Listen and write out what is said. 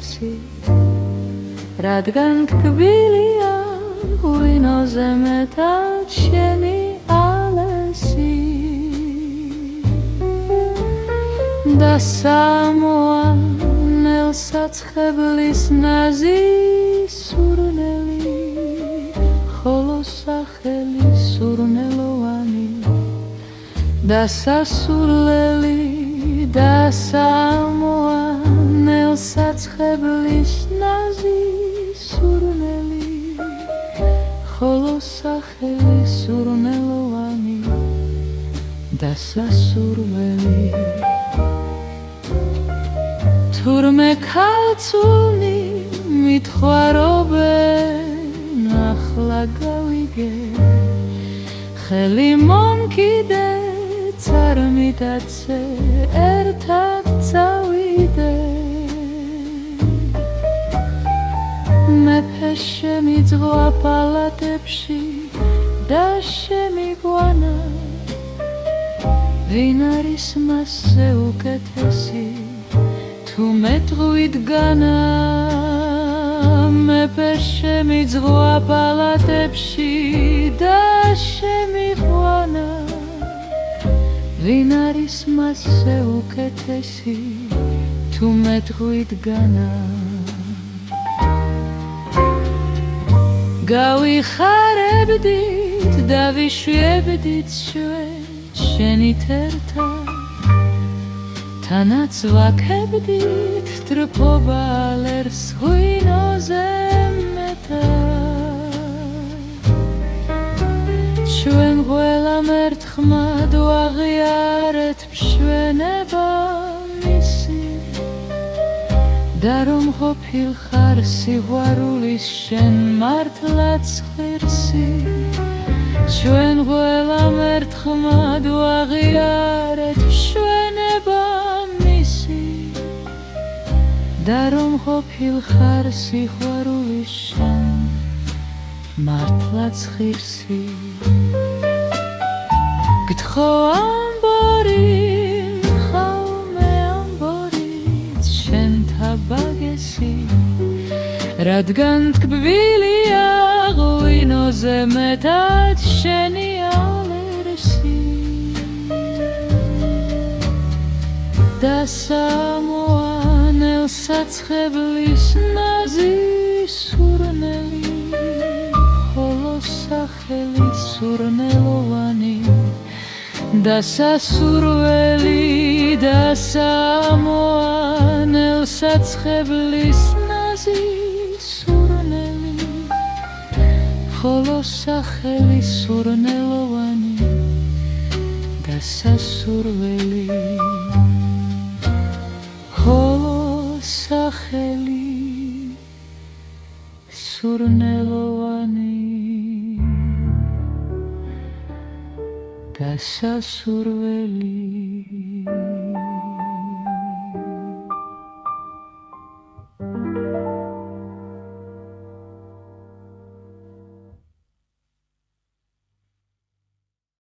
ვალესი რადგან თკბილია ღვინოზე მეტად შენი ალესი და სამოანელ საცხებლის ნაზი სურნელი ხოლო სახელი სურნელოვანი და სასურველი და სამოანელ საცხებლის ნაზი სურნელი ხოლო სახელი სურნელოვანი და სასურველი თურმე ქალწულნი მithვარობენ ახლა გავიგე ხელი მომკიდე წარმიდაცე ერთად წავიდე მეფე შემიძღვა პალატებში და შემიგვანა ვინ არის მასზე უკეთესი თუ მეტყვით განა მეფე შემიძღვა პალატებში და შემიგვანა ვინ არის მასზე უკეთესი თუ მეტყვით განა გავიხარებდით და ვიშვიებდით ჩვენ შენით ერთად თანაც ვაქებდით დრფობა ლერს ღვინოზე მეტად ჩვენ ყველამ ერთხმად ვაღიარეთ მშვენება მისი და რომ ყოფილ ხარ სიყვარულის შენ მართლაც ღირსი ჩვენ ყველამ ერთხმად ვაღიარეთ მშვენება და რომ ყოფილ ხარ სიყვარულის შენ მართლაც ღირსი გთხოვ ამბორი ხავმე ამბორით შენ თაბაგესი რადგან თკბილია ღვინოზე მეტად შენი ალერსი და სამოანელ საცხებლის ნაზი სურნელი ხოლო სახელი სურნელოვანი და სასურველი და სამოანელ საცხებლის ნაზი სურნელი ხოლო სახელი სურნელოვანი და სასურველი სახელი სურნელოვანი და სასურველი